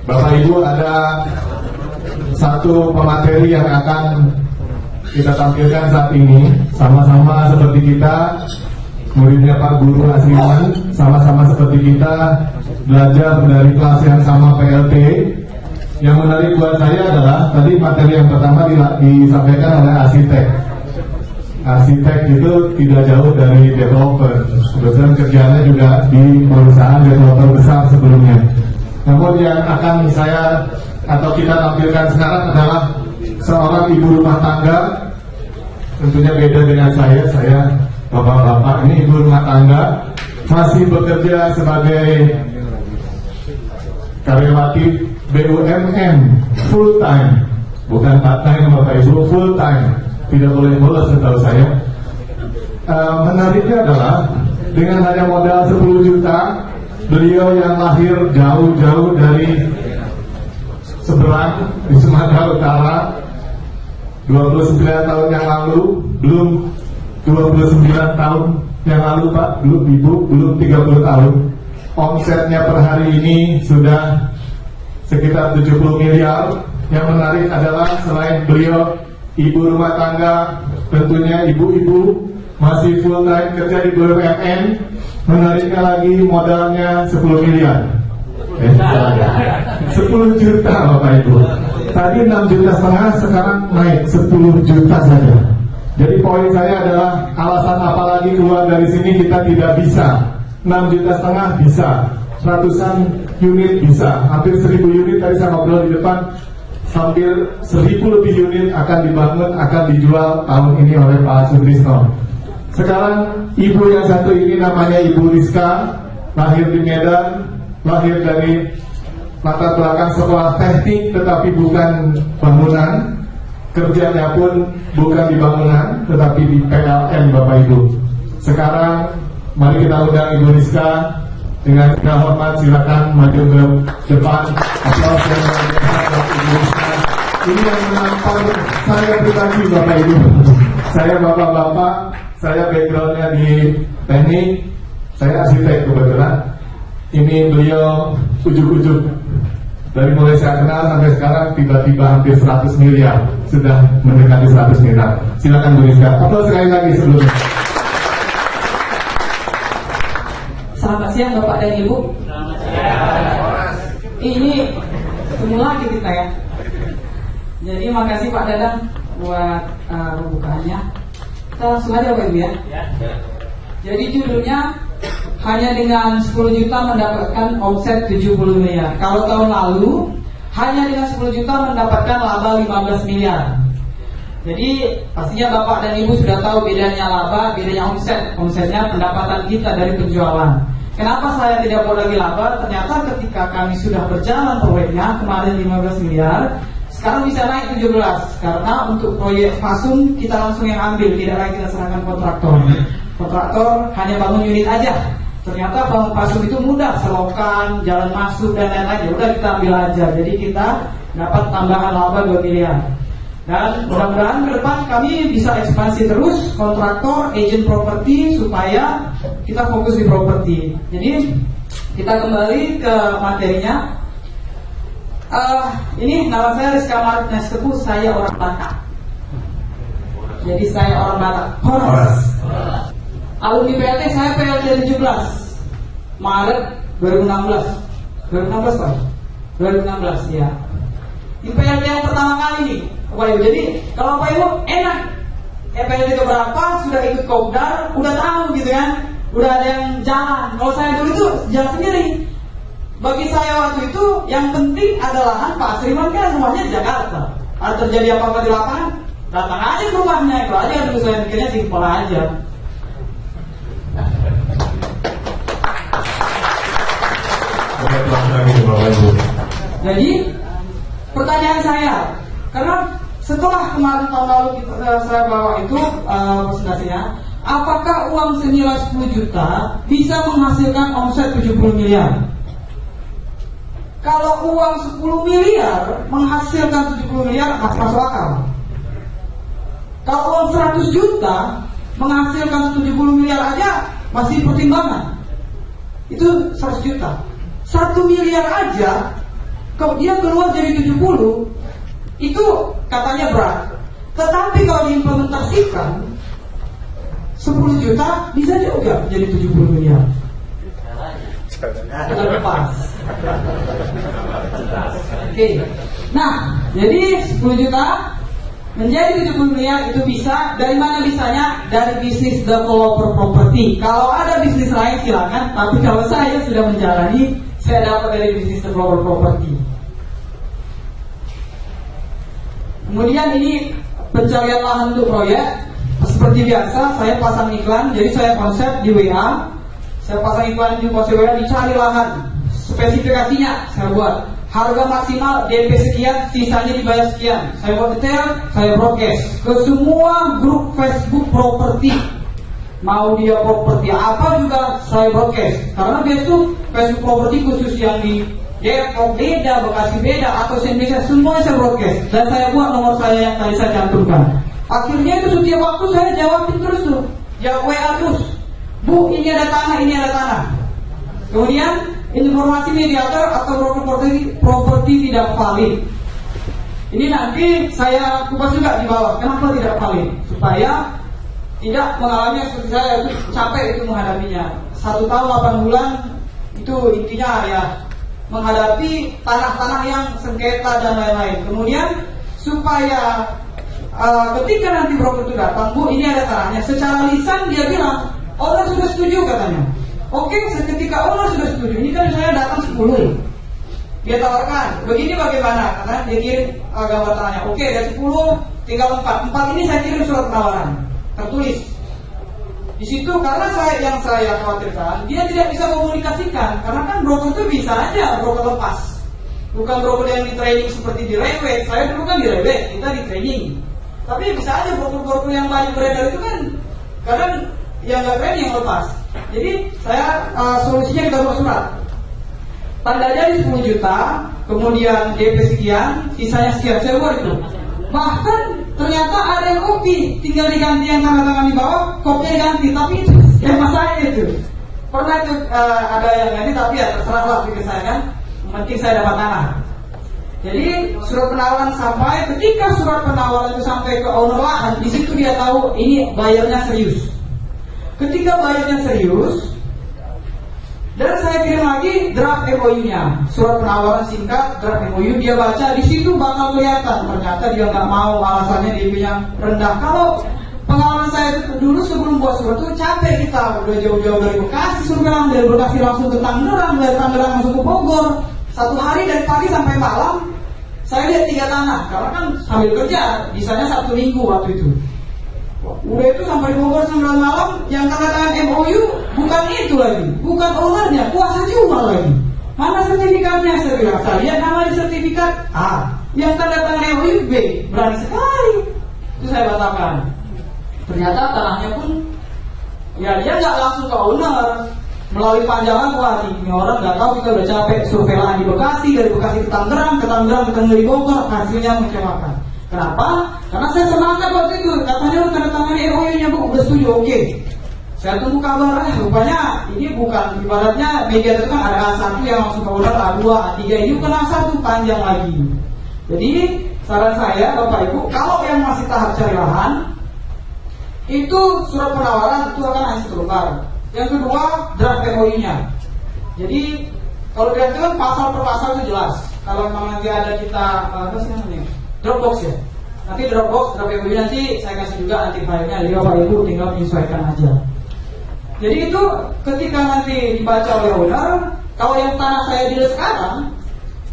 Bapak Ibu, ada satu pemateri yang akan kita tampilkan saat ini. Sama-sama seperti kita, muridnya Pak Guru Asliman, sama-sama seperti kita belajar dari kelas yang sama PLT. Yang menarik buat saya adalah tadi materi yang pertama disampaikan oleh arsitek. Arsitek itu tidak jauh dari developer. Kebetulan kerjanya juga di perusahaan developer besar sebelumnya. Namun yang akan saya atau kita tampilkan sekarang adalah seorang ibu rumah tangga. Tentunya beda dengan saya bapak-bapak, ini ibu rumah tangga, masih bekerja sebagai karyawatif BUMN full time, bukan part time Bapak Ibu, full time, tidak boleh bolos setahu saya. Menariknya adalah dengan hanya modal 10 juta, beliau yang lahir jauh-jauh dari seberang di Sumatera Utara 29 tahun yang lalu, belum 29 tahun yang lalu Pak, belum Ibu, belum 30 tahun. Omsetnya per hari ini sudah sekitar 70 miliar. Yang menarik adalah selain beliau ibu rumah tangga, tentunya ibu-ibu masih full time kerja di BUMN. Menariknya lagi modalnya 10 miliar. 10 juta Bapak Ibu. Tadi 6,5 juta, sekarang naik 10 juta saja. Jadi poin saya adalah alasan apa lagi keluar dari sini kita tidak bisa. 6,5 juta bisa, ratusan unit bisa, hampir 1.000 unit tadi saya ngobrol di depan, hampir 1.000 lebih unit akan dibangun, akan dijual tahun ini oleh Pak Sutrisno. Sekarang ibu yang satu ini namanya Ibu Rizka, lahir di Medan, lahir dari latar belakang sekolah teknik tetapi bukan bangunan, kerjanya pun bukan di bangunan tetapi di PLN Bapak Ibu. Sekarang mari kita undang Ibu Rizka. Dengan segala hormat silakan maju ke depan. Aplaus yang luar biasa buat Ibu Rizka. Ini yang menampar saya pribadi Bapak Ibu. Saya bapak-bapak, saya backgroundnya di teknik, saya arsitek kebetulan. Ini beliau ujuk-ujuk dari mulai saya kenal sampai sekarang tiba-tiba hampir 100 miliar, sudah mendekati 100 miliar. Silakan Bu Rizka. Aplaus sekali lagi sebelumnya. Selamat siang Bapak dan Ibu. Selamat siang. Ini ketemu lagi kita ya. Jadi makasih Pak Dadang buat pembukaannya. Kita langsung aja Pak Ibu ya. Jadi judulnya hanya dengan 10 juta mendapatkan omset 70 miliar. Kalau tahun lalu hanya dengan 10 juta mendapatkan laba 15 miliar. Jadi pastinya Bapak dan Ibu sudah tahu bedanya laba, bedanya omset. Omsetnya pendapatan kita dari penjualan. Kenapa saya tidak mau lagi laba? Ternyata ketika kami sudah berjalan proyeknya, kemarin 15 miliar, sekarang bisa naik 17. Karena untuk proyek Fasum kita langsung yang ambil, tidak lagi kita serahkan kontraktor. Kontraktor hanya bangun unit aja. Ternyata bangun Fasum itu mudah, selokan, jalan masuk dan lain-lain. Udah kita ambil aja. Jadi kita dapat tambahan laba 2 miliar. Dan mudah-mudahan ke depan kami bisa ekspansi terus kontraktor, agent properti supaya kita fokus di properti. Jadi kita kembali ke materinya. Ini nama saya Rizka Martinez Teguh, saya orang Batak. Jadi saya orang Batak. Horas. Alumni PLT saya PLT 17 Maret 2016. 2016 Pak? 2016 ya. Ini PLT yang pertama kali nih. Pak Ibu, jadi kalau Pak Ibu enak PLT itu berapa, sudah ikut kopdar, udah tahu gitu kan, udah ada yang jalan. Kalau saya dulu itu jalan sendiri. Bagi saya waktu itu yang penting adalah Pak Sriman kan rumahnya di Jakarta. Ada terjadi apa-apa di lapangan, datang aja ke rumahnya. Itu aja dulu saya pikirnya simpel aja. Jadi pertanyaan saya, karena setelah kemarin tahun lalu saya bawa itu presentasinya, apakah uang senilai 10 juta bisa menghasilkan omset 70 miliar? Kalau uang 10 miliar menghasilkan 70 miliar masuk akal. Kalau uang 100 juta menghasilkan 70 miliar aja masih pertimbangan. Itu 100 juta. 1 miliar aja Kalau dia keluar jadi 70, itu katanya berat. Tetapi kalau diimplementasikan 10 juta bisa juga jadi 70 miliar. Lebih pas. Oke. Nah, jadi 10 juta menjadi 70 miliar itu bisa. Dari mana bisanya? Dari bisnis developer property. Kalau ada bisnis lain silakan, tapi kalau saya sudah menjalani, saya dapat dari bisnis developer property. Kemudian ini pencarian lahan untuk proyek. Seperti biasa, saya pasang iklan. Jadi saya konsep di WA. Saya pasang iklan di pos WA, dicari lahan. Spesifikasinya saya buat. Harga maksimal DP sekian, sisanya dibayar sekian. Saya buat detail, saya broadcast ke semua grup Facebook properti. Mau dia properti apa juga saya broadcast. Karena dia itu Facebook properti khusus yang di Depok beda, Bekasi beda, atau Indonesia, semuanya saya broadcast. Dan saya buat nomor saya yang tadi saya cantumkan. Akhirnya itu setiap waktu saya jawabin terus tuh, jawab WA terus. Bu, ini ada tanah, ini ada tanah. Kemudian informasi mediator atau properti tidak valid. Ini nanti saya kupas juga di bawah. Kenapa tidak valid? Supaya tidak mengalami seperti saya itu capek itu menghadapinya. 1 tahun 8 bulan itu intinya ya menghadapi tanah-tanah yang sengketa dan lain-lain. Kemudian supaya ketika nanti broker itu datang, Bu ini ada tanahnya, secara lisan dia bilang owner sudah setuju katanya. Oke, seketika owner sudah setuju. Ini kan saya datang 10. Dia tawarkan, begini bagaimana? Karena dia kirim gambar tanahnya. Oke, dari 10 tinggal 4. 4 ini saya kirim surat penawaran tertulis. Di situ karena yang saya khawatirkan dia tidak bisa komunikasikan, karena kan broker itu bisa aja broker lepas. Bukan broker yang di training seperti di railway. Saya dulu kan di railway, kita di training. Tapi bisa aja broker-broker yang banyak beredar itu kan kadang yang nggak training yang lepas. Jadi saya solusinya kita buat surat. Tanda jadi 10 juta, kemudian DP sekian, sisanya sekian. Saya buat itu. Bahkan ternyata ada yang kopi, tinggal diganti yang tanda tangan di bawah, kopinya diganti. Tapi itu skema saya itu. Pernah itu ada yang ganti, tapi ya terserah lah pikir saya kan. Yang penting saya dapat tanah. Jadi surat penawaran sampai, ketika surat penawaran itu sampai ke owner lahan, di situ dia tahu ini bayarnya serius. Ketika bayarnya serius, dan saya kirim lagi draft MOU-nya, surat penawaran singkat, draft MOU, dia baca, di situ bakal kelihatan ternyata dia nggak mau, alasannya DP-nya rendah. Kalau pengalaman saya itu dulu sebelum buat surat itu capek kita, udah jauh-jauh dari Bekasi, suruh bilang dari Bekasi langsung ke Tangerang, dari Tangerang langsung ke Bogor, 1 hari dari pagi sampai malam. Saya lihat 3 tanah, karena kan sambil kerja, bisanya 1 minggu waktu itu. Udah itu sampai Bogor 9 malam, yang tanda tangan MOU bukan itu lagi, bukan ownernya, kuasa jual lagi. Mana sertifikatnya? Saya lihat nama di sertifikat A, yang tanda tangan MOU B, berani sekali. Itu saya batalkan. Ternyata tanahnya pun, ya dia nggak langsung ke owner, melalui panjangan. Wah ini orang nggak tahu, kita udah capek survei lahan di Bekasi, dari Bekasi ke Tangerang ketemu di Bogor, hasilnya mengecewakan. Kenapa? Karena saya semangat waktu itu. Katanya tanda tangan ROI-nya Bu, udah setuju, oke. Saya tunggu kabar. Rupanya ini bukan, ibaratnya media itu kan ada A1 yang langsung ke owner, A2, A3, ini bukan A1, panjang lagi. Jadi saran saya Bapak Ibu, kalau yang masih tahap cari lahan, itu surat penawaran itu akan hanya 1 lembar. Yang kedua, draft MOU-nya. Jadi kalau draft itu kan pasal per pasal itu jelas. Kalau memang nanti ada kita apa sih namanya? Dropbox ya. Nanti Dropbox, draft MOU nanti saya kasih juga nanti filenya, jadi Bapak Ibu tinggal menyesuaikan aja. Jadi itu ketika nanti dibaca oleh owner, kalau yang tanah saya deal sekarang,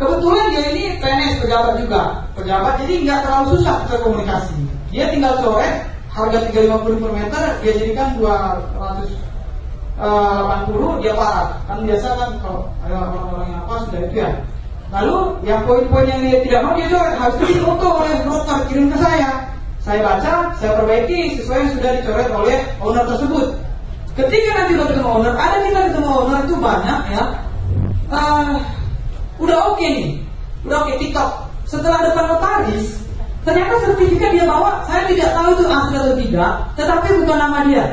kebetulan dia ini PNS pejabat juga, pejabat, jadi nggak terlalu susah kita komunikasi. Dia tinggal coret harga 350 per meter, dia jadikan 280, dia parah. Kan biasa kan kalau ada orang-orang yang apa sudah itu ya. Lalu yang poin-poin yang dia tidak mau dia coret, harus difoto oleh broker, kirim ke saya. Saya baca, saya perbaiki sesuai yang sudah dicoret oleh owner tersebut. Ketika nanti udah ketemu owner, ada kita ketemu owner itu banyak ya. Udah oke nih, udah oke TikTok. Setelah depan notaris, ternyata sertifikat dia bawa, saya tidak tahu itu asli atau tidak, tetapi bukan nama dia.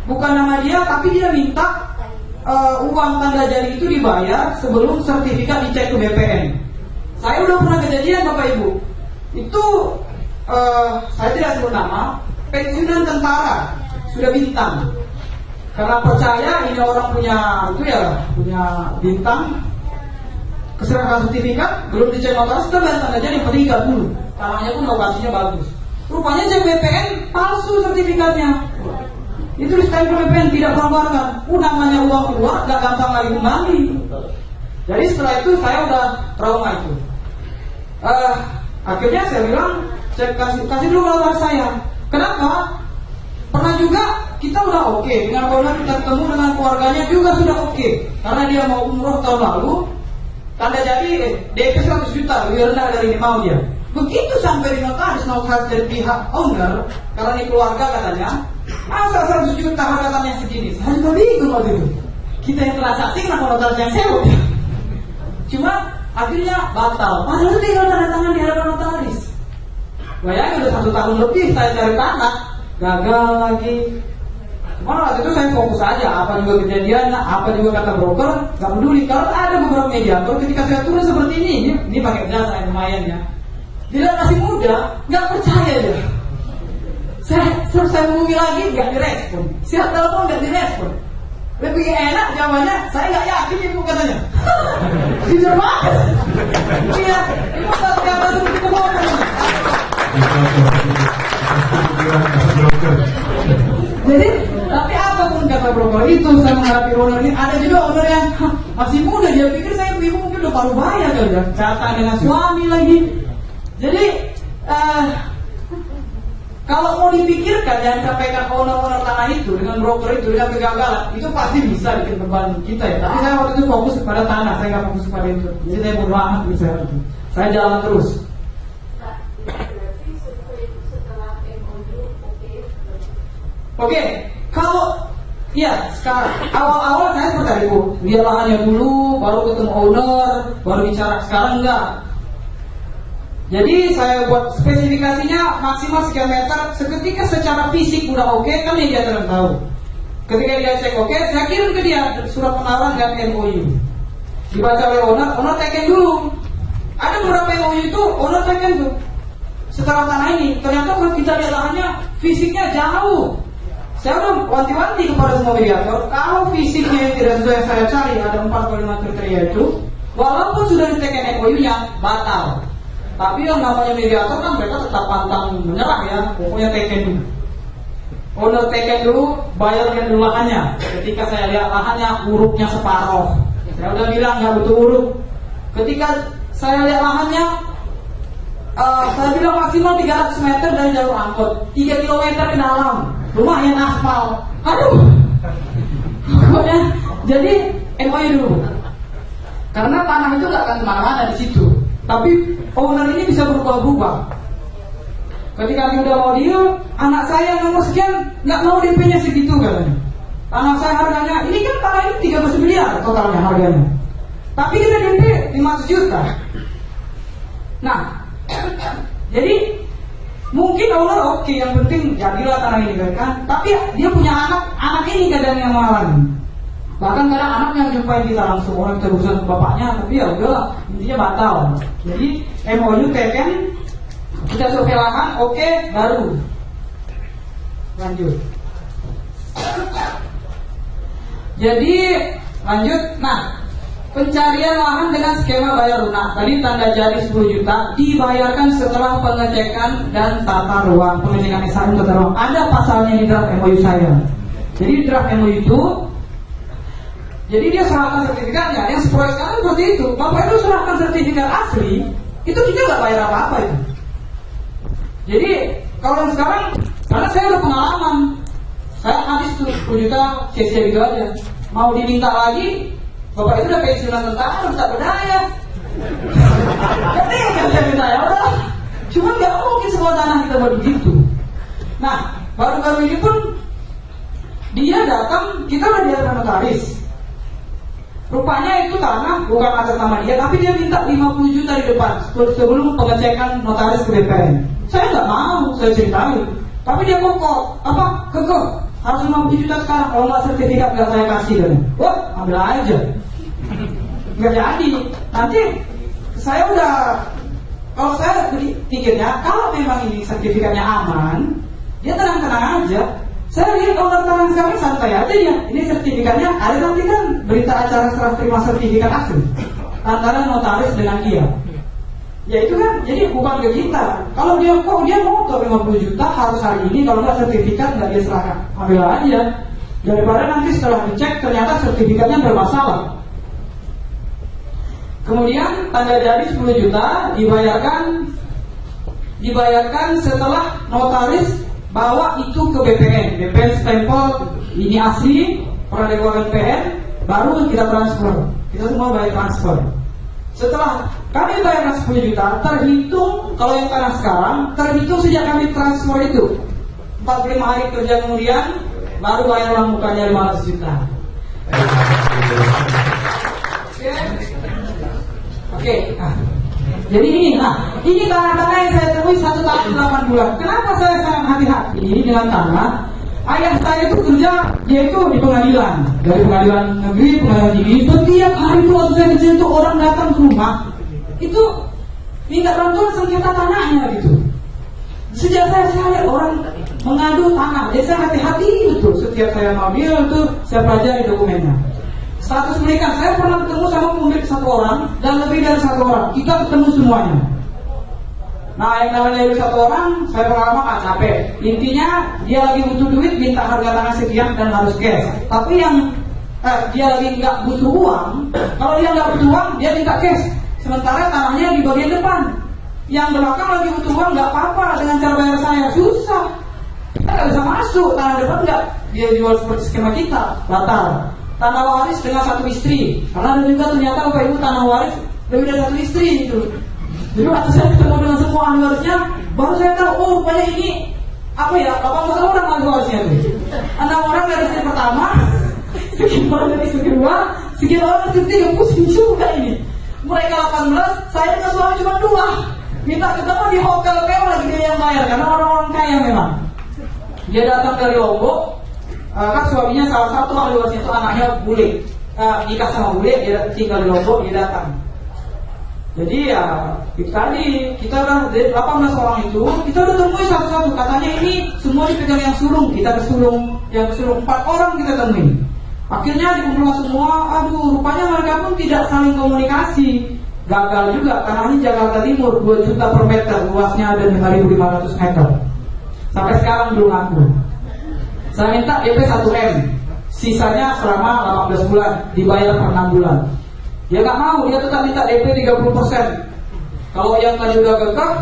Bukan nama dia, tapi dia minta uang tanda jadi itu dibayar sebelum sertifikat dicek ke BPN. Saya udah pernah kejadian Bapak Ibu. Itu saya tidak sebut nama, pensiunan tentara sudah bintang. Karena percaya ini orang punya bintang, keserahkan sertifikat, belum dicek notaris, kita bayar tanda jadi yang penting 30. Tanahnya pun lokasinya bagus. Rupanya cek BPN palsu sertifikatnya. Itu distempel BPN tidak keluarkan. Namanya uang keluar, gak gampang lagi kembali. Jadi setelah itu saya udah trauma itu. Akhirnya saya bilang, kasih dulu notaris saya. Kenapa? Pernah juga kita udah oke dengan owner, kita ketemu dengan keluarganya juga sudah oke. Karena dia mau umroh tahun lalu, tanda jadi DP 100 juta, lebih rendah dari ini mau dia. Begitu sampai di notaris dari pihak owner, karena ini keluarga katanya, masa 100 juta harga tanah yang segini. Saya juga bingung waktu itu. Kita yang transaksi kenapa notaris yang sewa? Cuma akhirnya batal. Padahal itu tinggal tanda tangan di hadapan notaris. Bayangin udah 1 tahun lebih saya cari tanah, gagal lagi. Cuma waktu itu saya fokus aja, apa juga kejadian, apa juga kata broker, gak peduli. Kalau ada beberapa mediator, ketika saya turun seperti ini pakai jasa yang lumayan ya. Dia masih muda, gak percaya dia. Saya hubungi lagi, gak direspon. Saya telepon gak direspon. Lebih enak jawabannya, saya gak yakin ibu katanya. Jujur banget. Iya, ibu satu kata seperti kebohongan. Jadi, tapi apapun kata broker itu, saya menghadapi owner ini, ada juga owner yang masih muda, dia pikir saya ibu mungkin udah baru bayar kali ya, datang dengan suami lagi. Jadi, kalau mau dipikirkan, jangan sampaikan owner-owner tanah itu dengan broker itu, dengan kegagalan, itu pasti bisa bikin beban kita ya. Tapi saya waktu itu fokus kepada tanah, saya nggak fokus kepada itu. Jadi saya bodo amat gitu saya jalan terus. Oke, kalau ya sekarang awal-awal saya seperti itu, lihat lahannya dulu, baru ketemu owner, baru bicara. Sekarang enggak. Jadi saya buat spesifikasinya maksimal sekian meter. Seketika secara fisik udah oke, kan dia tidak tahu. Ketika dia cek oke, saya kirim ke dia surat penawaran dan MOU. Dibaca oleh owner teken dulu. Ada beberapa MOU itu owner teken tuh. Setelah tanah ini, ternyata kalau kita lihat lahannya fisiknya jauh. Saya udah wanti-wanti kepada semua mediator, kalau fisiknya yang tidak sesuai yang saya cari, ada 4-5 kriteria itu, walaupun sudah diteken MOU-nya, batal. Tapi yang namanya mediator kan mereka tetap pantang menyerah ya, pokoknya teken dulu. Owner teken dulu, bayarnya dulu lahannya. Ketika saya lihat lahannya, urupnya separuh. Saya udah bilang nggak butuh urup. Ketika saya lihat lahannya, saya bilang maksimal 300 meter dari jalur angkot, 3 km ke dalam, lumayan aspal. Aduh, pokoknya jadi MOU dulu. Karena tanah itu nggak akan kemana-mana di situ. Tapi owner ini bisa berubah-ubah. Ketika dia udah mau deal, anak saya nomor sekian nggak mau DP-nya segitu katanya. Tanah saya harganya, ini kan tanah ini 13 miliar totalnya harganya. Tapi kita DP 500 juta. Nah, jadi mungkin owner oke, yang penting jadilah tanah ini kan. Tapi dia punya anak ini kadang yang mengalami. Bahkan kadang anaknya jumpain kita langsung, orang terusan bapaknya, tapi ya udahlah, intinya batal. Jadi MOU teken, kita survei lahan, oke, baru lanjut. Jadi lanjut, nah pencarian lahan dengan skema bayar lunak. Tadi tanda jadi 10 juta dibayarkan setelah pengecekan dan tata ruang, pengecekan SHM tata ruang. Ada pasalnya di draft MOU saya. Jadi di draft MOU itu, jadi dia serahkan sertifikatnya. Yang proyek sekarang seperti itu. Bapak itu serahkan sertifikat asli, itu kita nggak bayar apa-apa itu. Jadi kalau yang sekarang, karena saya udah pengalaman, saya habis tuh 10 juta sia-sia gitu aja. Mau diminta lagi, bapak itu udah pensiunan tentara, udah tak berdaya. Jadi kan saya minta ya udah. Cuma nggak mungkin semua tanah kita buat begitu. Nah, baru-baru ini pun dia datang, kita udah di hadapan notaris. Rupanya itu tanah bukan atas nama dia, tapi dia minta 50 juta di depan sebelum pengecekan notaris ke BPN. Saya nggak mau, saya ceritain. Tapi dia kekeh, harus 50 juta sekarang, kalau nggak sertifikat nggak saya kasih kan. Wah, ambil aja. Nggak jadi. Nanti saya udah, kalau saya beli tiketnya, kalau memang ini sertifikatnya aman, dia tenang-tenang aja. Saya lihat owner tangan kami santai aja dia. Ini sertifikatnya ada, nanti kan berita acara serah terima sertifikat asli antara notaris dengan dia. Ya itu kan, jadi bukan ke kita. Kalau dia motor 50 juta harus hari ini, kalau nggak sertifikat nggak dia serahkan, ambil aja. Daripada nanti setelah dicek ternyata sertifikatnya bermasalah. Kemudian tanda jadi 10 juta dibayarkan setelah notaris bawa itu ke BPN stempel ini asli, pernah dikeluarkan PN, baru kita transfer. Kita semua bayar transfer. Setelah kami bayarkan 10 juta, terhitung kalau yang tanah sekarang, terhitung sejak kami transfer itu 45 hari kerja kemudian baru bayar mukanya 500 juta. Oke. Nah, jadi ini tanah-tanah yang saya temui 1 tahun 8 bulan. Kenapa saya sangat hati-hati dengan tanah? Ayah saya itu kerja, dia itu di pengadilan, dari pengadilan negeri, pengadilan tinggi. Setiap hari itu waktu saya kecil itu orang datang ke rumah, itu minta bantuan sengketa tanahnya gitu. Sejak saya lihat orang mengadu tanah, jadi saya hati-hati betul. Setiap saya mobil itu saya pelajari dokumennya. Status mereka, saya pernah ketemu sama pemilik 1 orang dan lebih dari 1 orang. Kita ketemu semuanya. Nah, yang namanya dari 1 orang, saya pengalaman capek. Intinya dia lagi butuh duit, minta harga tanah sekian dan harus cash. Tapi yang dia lagi nggak butuh uang, kalau dia nggak butuh uang, dia minta cash. Sementara tanahnya di bagian depan. Yang belakang lagi butuh uang, nggak apa-apa dengan cara bayar saya, susah. Kita nggak bisa masuk, tanah depan nggak dia jual seperti skema kita, batal. Tanah waris dengan 1 istri, karena ada juga ternyata Bapak Ibu tanah waris lebih dari 1 istri itu. Jadi waktu saya ketemu dengan semua ahli warisnya, baru saya tahu, oh rupanya ini 80 orang ahli warisnya itu. 6 orang dari istri pertama, sekian orang dari istri kedua, sekian orang dari istri ketiga, pusing juga ini. Mereka 18, saya dengan suami cuma 2. Minta ketemu di hotel mewah lagi dia yang bayar, karena orang-orang kaya memang. Dia datang dari Lombok, kan suaminya salah satu ahli warisnya itu anaknya bule, nikah sama bule, dia tinggal di Lombok, dia datang. Jadi ya itu tadi kita udah 18 orang itu kita udah temui satu-satu, katanya ini semua dipegang yang sulung, kita kesulung yang kesulung 4 orang kita temui. Akhirnya dikumpulkan semua, aduh rupanya mereka pun tidak saling komunikasi, gagal juga karena ini Jakarta Timur 2 juta per meter, luasnya ada 5.500 meter. Sampai sekarang belum ngaku. Saya minta DP 1M, sisanya selama 18 bulan, dibayar per 6 bulan. Dia nggak mau, dia tetap minta DP 30%. Kalau yang tadi udah gegah,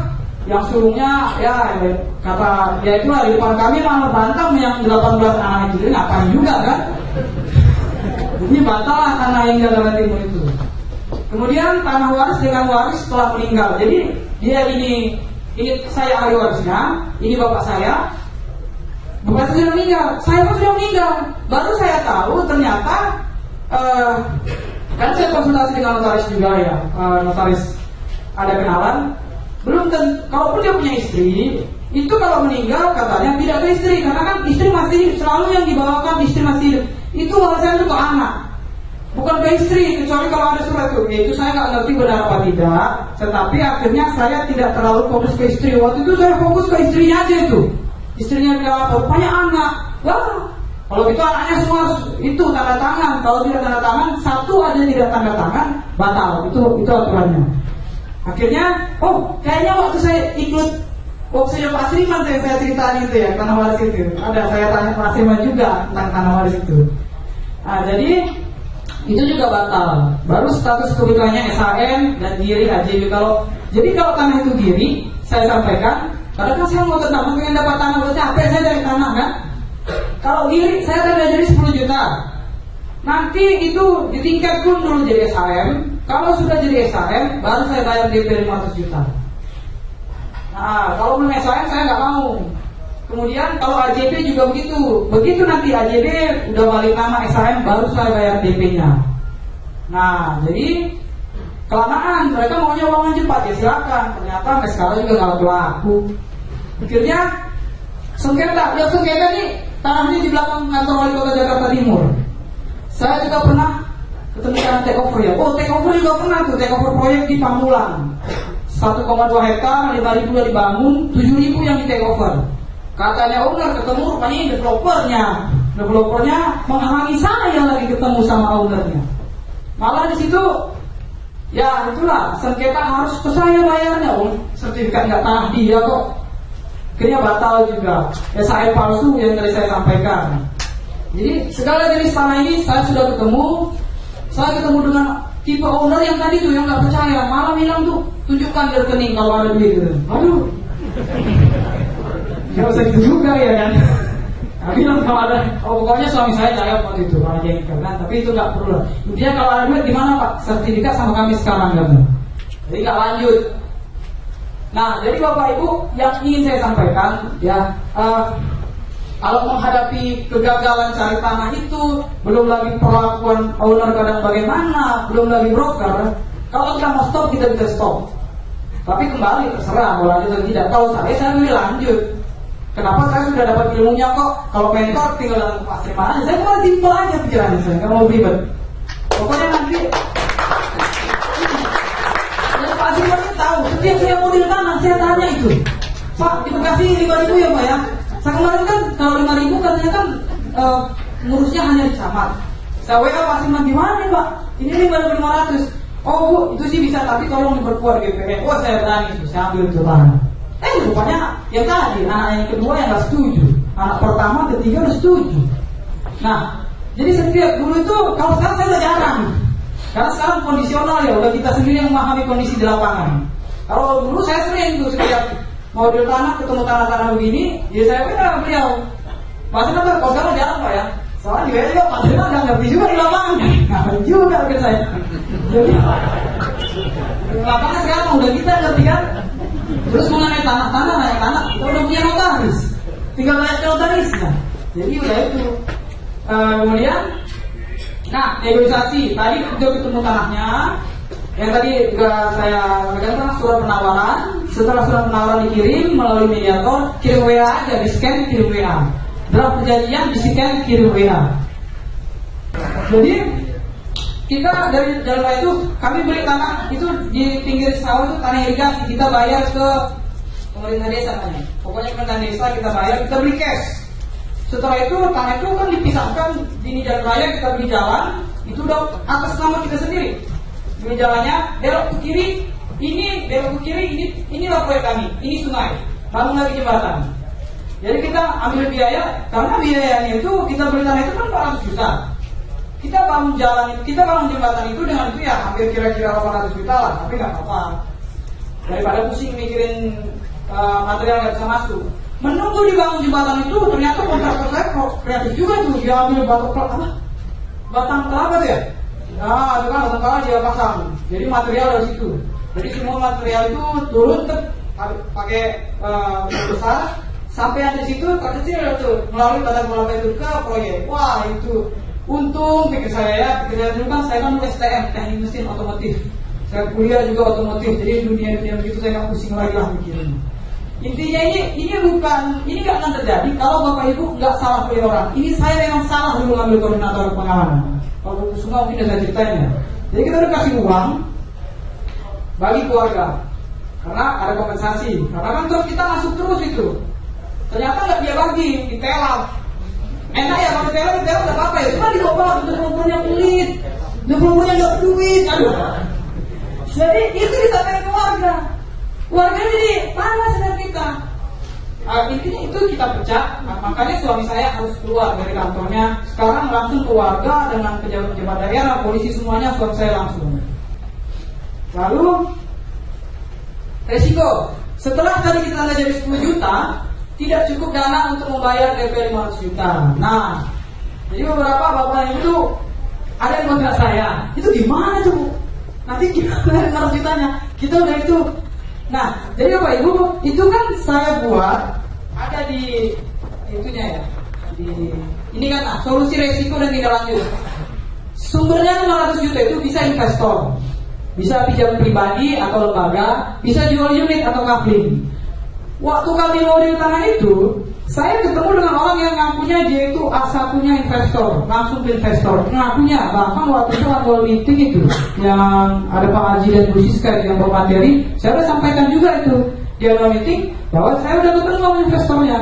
yang sulungnya ya kata dia itu di depan kami malah bantah yang 18 anak itu, dia ngapain juga kan? Ini bantah lah tanah yang Jakarta Timur itu. Kemudian tanah waris dengan waris setelah meninggal. Jadi dia ini saya ahli warisnya, ini bapak saya. Bapak sudah meninggal, saya pun sudah meninggal. Baru saya tahu ternyata kan saya konsultasi dengan notaris juga ya, notaris ada kenalan. Belum tentu, kalaupun dia punya istri, itu kalau meninggal katanya tidak ke istri, karena kan istri masih hidup, selalu yang dibawakan istri masih hidup. Itu warisan itu ke anak, bukan ke istri, kecuali kalau ada surat itu. Itu saya nggak ngerti benar apa tidak. Tetapi akhirnya saya tidak terlalu fokus ke istri. Waktu itu saya fokus ke istrinya aja itu. Istrinya bilang apa? Rupanya anak. Wah, kalau gitu anaknya semua itu tanda tangan. Kalau tidak tanda tangan, 1 aja tidak tanda tangan, batal. Itu aturannya. Akhirnya, kayaknya waktu saya ikut workshop Pak Sriman yang saya ceritain itu ya, tanah waris itu. Ada saya tanya Pak Sriman juga tentang tanah waris itu. Nah, jadi itu juga batal. Baru status kebutuhannya SHM dan GIRI AJB. Jadi kalau tanah itu GIRI, saya sampaikan, karena kan saya mau tetap pengen dapat tanah, buat capek saya dari tanah kan. Kalau GIRI saya tanda jadi 10 juta. Nanti itu ditingkatkan dulu jadi SHM. Kalau sudah jadi SHM, baru saya bayar DP 500 juta. Nah, kalau belum SHM saya nggak mau. Kemudian kalau AJB juga begitu. Begitu nanti AJB udah balik nama SHM, baru saya bayar DP-nya. Nah, jadi kelamaan. Mereka maunya uangnya cepat, ya silakan. Ternyata sekarang juga nggak laku. Akhirnya sengketa nih tanahnya di belakang kantor wali kota Jakarta Timur. Saya juga pernah ketemu dengan take over ya. Oh, take over juga pernah tuh, take over proyek di Pamulang. 1,2 hektar, 5.000 yang dibangun, 7.000 yang di take over. Katanya owner ketemu, rupanya developernya menghalangi saya lagi ketemu sama ownernya. Malah di situ, ya itulah sengketa harus ke saya bayarnya. Sertifikat nggak tanah dia kok. Akhirnya batal juga. SHM palsu yang tadi saya sampaikan. Jadi segala jenis tanah ini saya sudah ketemu. Saya ketemu dengan tipe owner yang tadi tuh yang nggak percaya, malah bilang tuh tunjukkan di rekening kalau ada duit gitu. Aduh, nggak usah gitu juga ya kan. Nah, bilang kalau ada, pokoknya suami saya jawab waktu itu kalau dia kan, tapi itu nggak perlu lah. Dia kalau ada duit gimana Pak? Sertifikat sama kami sekarang kan. Jadi nggak lanjut. Nah, jadi Bapak Ibu yang ingin saya sampaikan ya. Kalau menghadapi kegagalan cari tanah itu, belum lagi perlakuan owner kadang bagaimana, belum lagi broker. Kalau kita mau stop, kita bisa stop. Tapi kembali terserah mau lanjut atau tidak. Kalau saya lebih lanjut. Kenapa saya sudah dapat ilmunya kok? Kalau mentor tinggal dalam pasir mana? Saya cuma simpel aja pikirannya saya, nggak mau ribet. Pokoknya nanti. Dan Pak Asri pasti tahu. Setiap saya mau tanah, saya tanya itu. Pak, di Bekasi 5.000 ya Pak ya? Saya kemarin kan kalau 5.000 katanya kan ngurusnya hanya di camat. Saya WA Pak Siman gimana nih Pak? Ini 5.500. Oh Bu, itu sih bisa tapi tolong diperkuat GPN. Oh saya berani, saya ambil itu tanah. Rupanya yang tadi anak yang kedua yang nggak setuju, anak pertama ketiga udah setuju. Nah, jadi setiap dulu itu kalau sekarang saya udah jarang. Karena sekarang kondisional ya, udah kita sendiri yang memahami kondisi di lapangan. Kalau dulu saya sering tuh setiap mau di tanah ketemu tanah-tanah begini, ya saya bilang beliau, pasti kan kalau sekarang jarang Pak ya. Soalnya juga juga pasti kan nggak ngerti juga di lapangan, nggak juga ke saya. Jadi di lapangan sekarang udah kita ngerti kan. Terus mengenai tanah-tanah, naik tanah, kita udah punya notaris, tinggal naik ke notaris kan. Jadi udah itu. Kemudian, nah negosiasi tadi udah ketemu tanahnya. Yang tadi juga saya sampaikan surat penawaran. Setelah surat penawaran dikirim melalui mediator, kirim WA aja, di scan kirim WA. Draft perjanjian di scan kirim WA. Jadi kita dari dalam itu kami beli tanah itu di pinggir sawah itu tanah irigasi, kita bayar ke pemerintah desa namanya. Pokoknya pemerintah desa kita bayar, kita beli cash. Setelah itu tanah itu kan dipisahkan di jalan raya, kita beli jalan itu udah atas nama kita sendiri. Beli jalannya belok ke kiri, ini belok ke kiri, inilah proyek kami, ini sungai, bangun lagi jembatan. Jadi kita ambil biaya, karena biayanya itu kita beli tanah itu kan 400 juta. Kita bangun jalan itu, kita bangun jembatan itu dengan itu ya hampir kira-kira 800 juta lah, tapi nggak apa-apa. Daripada pusing mikirin material nggak bisa masuk. Menunggu dibangun jembatan itu ternyata kontraktor saya kreatif juga tuh, dia ambil batang kelapa tuh ya. Nah, itu kan batang kelapa dia pasang. Jadi material dari situ. Jadi semua material itu turun pakai besar sampai ada situ terkecil tuh melalui batang kelapa itu ke proyek. Wah itu. Untung pikir saya dulu kan saya kan STM, teknik mesin otomotif. Saya kuliah juga otomotif, jadi dunia begitu saya nggak pusing lagi lah mikirin. Intinya ini nggak akan terjadi kalau Bapak Ibu nggak salah pilih orang. Ini saya memang salah dulu ngambil koordinator pengamanan. Kalau semua mungkin saya ceritain ya. Jadi kita udah kasih uang bagi keluarga karena ada kompensasi. Karena kan terus kita masuk terus itu. Ternyata nggak dia bagi, ditelap. Enak ya kalau ditelap nggak apa-apa ya. Cuma dicoba untuk punya kulit, untuk punya nggak duit. Aduh. Jadi itu disampaikan ke warga. Warga jadi panas dengan kita. Intinya itu kita pecah. Nah, makanya suami saya harus keluar dari kantornya. Sekarang langsung ke warga dengan pejabat daerah, polisi semuanya suami saya langsung. Lalu resiko. Setelah tadi kita tanda jadi 10 juta, tidak cukup dana untuk membayar DP 500 juta. Nah, jadi beberapa bapak itu ada yang kontrak saya. Itu gimana tuh? Nanti gimana 500 jutanya? Kita udah itu. Nah, jadi Bapak Ibu, itu kan saya buat ada di itunya ya. Ini kan solusi resiko dan tidak lanjut. Sumbernya 500 juta itu bisa investor, bisa pinjam pribadi atau lembaga, bisa jual unit atau coupling. Waktu kami model tanah itu, Saya ketemu dengan orang yang ngakunya dia itu satunya investor, langsung ke investor. Ngakunya, bahkan waktu itu annual meeting itu yang ada Pak Haji dan Bu Siska yang bermateri, saya udah sampaikan juga itu di annual meeting bahwa saya udah ketemu sama investornya.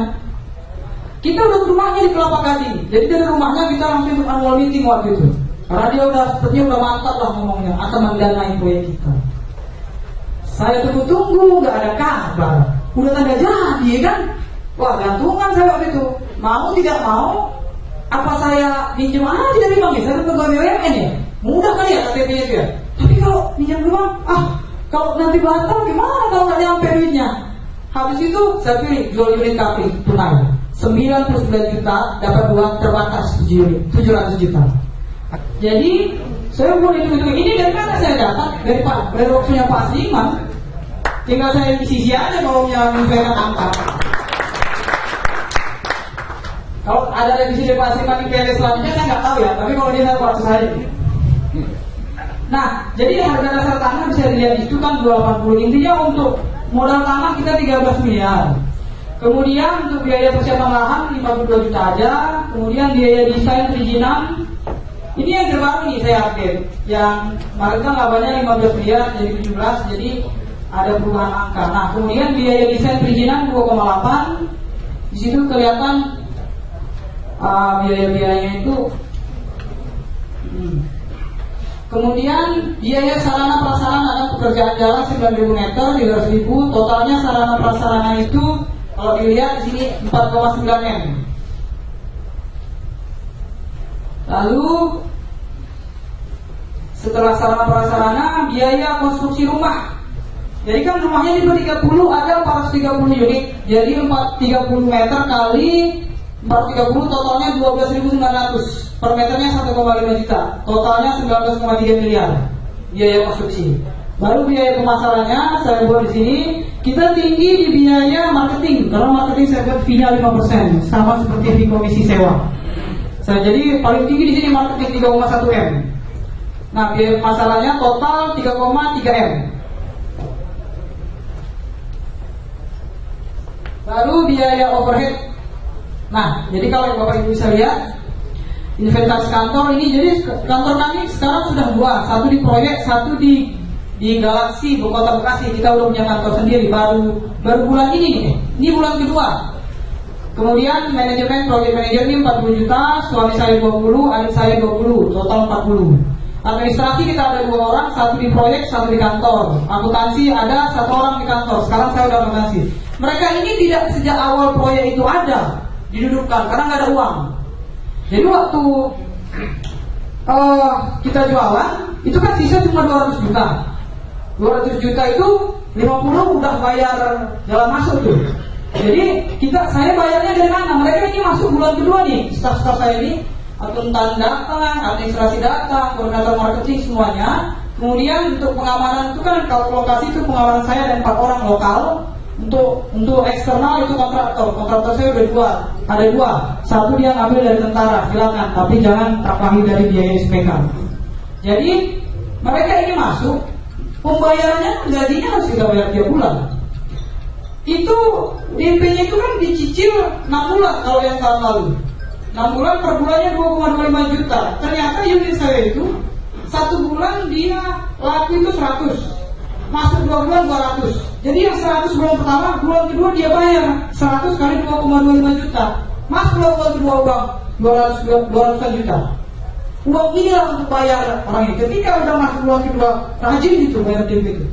Kita udah ke rumahnya di Kelapa Gading, jadi dari rumahnya kita langsung ke annual meeting waktu itu. Karena dia sepertinya udah mantap lah ngomongnya akan mendanai proyek kita. Saya tunggu-tunggu, nggak ada kabar, udah tanda jadi kan? Wah, gantungan saya waktu itu. Mau tidak mau, apa saya pinjam aja dari bank ya? Saya pegawai BUMN ya? Mudah kali ya KTP-nya itu ya? Tapi kalau pinjam doang, kalau nanti batal gimana kalau nggak nyampe duitnya? Habis itu saya pilih jual unit KP tunai 99 juta, dapat uang terbatas 700 juta. Jadi saya boleh hitung ini dari mana saya dapat? Dari waktunya Pak Siman. Tinggal saya isi aja kalau menyesuaikan angka. Kalau ada revisi dari Pak Siman di PLS selanjutnya saya nggak tahu ya, tapi kalau dia waktu saya. Nah, jadi harga dasar tanah bisa dilihat itu kan 280. Intinya untuk modal tanah kita 13 miliar. Kemudian untuk biaya persiapan lahan 52 juta aja. Kemudian biaya desain perizinan. Ini yang terbaru nih saya update. Yang kemarin kan labanya 15 miliar jadi 17, jadi ada perubahan angka. Nah, kemudian biaya desain perizinan 2,8. Di situ kelihatan biaya-biayanya itu. Kemudian biaya sarana prasarana dan pekerjaan jalan 9.000 meter 300.000. Totalnya sarana prasarana itu kalau dilihat di sini 4,9 M. Lalu setelah sarana prasarana biaya konstruksi rumah. Jadi kan rumahnya di 30 ada 430 unit. Jadi 430 meter kali 430 totalnya 12.900. Per meternya 1,5 juta. Totalnya 19,3 miliar biaya konstruksi. Baru biaya pemasarannya saya buat di sini. Kita tinggi di biaya marketing. Karena marketing saya buat fee-nya 5%, sama seperti di komisi sewa. Jadi paling tinggi di sini marketing 3,1 M. Nah, biaya pemasarannya total 3,3 M. Baru biaya overhead. Nah, jadi kalau Bapak Ibu bisa lihat inventaris kantor ini, jadi kantor kami sekarang sudah 2, satu di proyek, satu di Galaksi Kota Bekasi. Kita udah punya kantor sendiri baru bulan ini nih. Ini bulan kedua. Kemudian manajemen project manager ini 40 juta, suami saya 20, adik saya 20, total 40. Administrasi kita ada 2 orang, satu di proyek, satu di kantor. Akuntansi ada 1 orang di kantor. Sekarang saya udah akuntansi. Mereka ini tidak sejak awal proyek itu ada didudukkan karena nggak ada uang. Jadi waktu kita jualan itu kan sisa cuma 200 juta. 200 juta itu 50 udah bayar jalan masuk tuh. Jadi saya bayarnya dari mana? Mereka ini masuk bulan kedua nih. Staf-staf saya ini akuntan datang, administrasi datang, koordinator marketing semuanya. Kemudian untuk pengamanan itu kan kalau lokasi itu pengamanan saya dan 4 orang lokal. Untuk eksternal itu kontraktor saya udah 2, ada 2. Satu dia ngambil dari tentara, silakan, tapi jangan tambahi dari biaya SPK. Jadi mereka ini masuk, pembayarannya gajinya harus kita bayar tiap bulan. Itu DP-nya itu kan dicicil 6 bulan kalau yang tahun lalu. 6 bulan per bulannya 2,25 juta. Ternyata unit saya itu 1 bulan dia laku itu 100. Masuk 2 bulan 200. Jadi yang 100 bulan pertama, bulan kedua dia bayar 100 kali 2,25 juta. Masuk bulan kedua uang 200 juta. Uang inilah untuk bayar orang ini. Ketika udah masuk bulan kedua, rajin gitu bayar DP itu.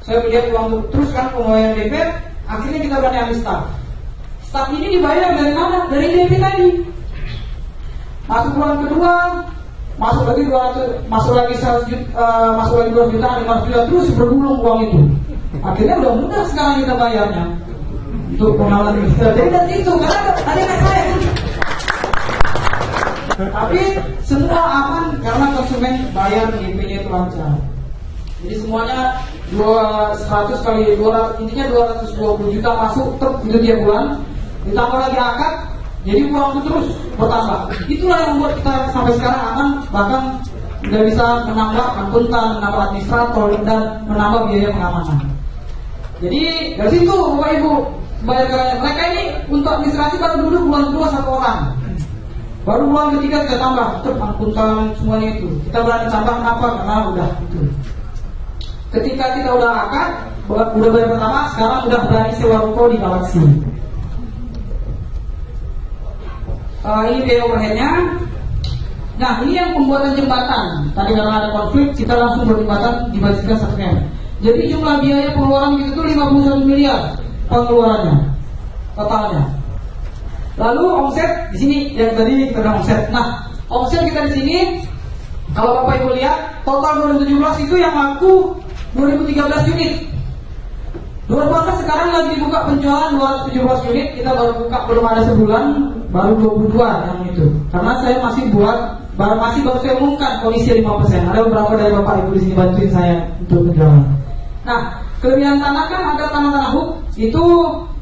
Saya melihat uang terus kan pembayaran DP. Akhirnya kita berani ambil staff. Staff ini dibayar dari mana? Dari DP tadi. Masuk bulan kedua, masuk lagi 200, masuk lagi 100 juta, masuk lagi 2 juta, 5 juta, terus bergulung uang itu. Akhirnya udah mudah sekarang kita bayarnya untuk pengenalan kita. Jadi dari itu karena tadi kan saya. Tapi semua aman karena konsumen bayar DP-nya itu lancar. Jadi semuanya 200 kali 200, intinya 220 juta masuk itu tiap bulan. Ditambah lagi akad. Jadi uang itu terus bertambah. Itulah yang membuat kita sampai sekarang aman, bahkan udah bisa menambah akuntan, menambah administrator, dan menambah biaya pengamanan. Jadi dari situ Bapak Ibu bayar karyawan. Mereka ini untuk administrasi baru duduk bulan kedua 1 orang. Baru bulan ketiga kita tambah, akuntan semuanya itu. Kita berani tambah kenapa? Karena udah itu. Ketika kita udah akad, udah bayar pertama, sekarang udah berani sewa ruko di Galaxy. Ini biaya overheadnya. Nah, ini yang pembuatan jembatan. Tadi karena ada konflik, kita langsung buat jembatan dibandingkan 1 M. Jadi jumlah biaya pengeluaran kita itu 51 miliar pengeluarannya totalnya. Lalu omset di sini yang tadi kita udah omset. Nah, omset kita di sini kalau Bapak Ibu lihat total 2017 itu yang laku 2013 unit. 2014 sekarang lagi dibuka penjualan 217 unit. Kita baru buka belum ada sebulan, baru 22 yang itu. Karena saya masih baru saya umumkan komisi 5%. Ada beberapa dari Bapak Ibu di sini bantuin saya untuk penjualan. Nah, kelebihan tanah kan ada tanah-tanah huk itu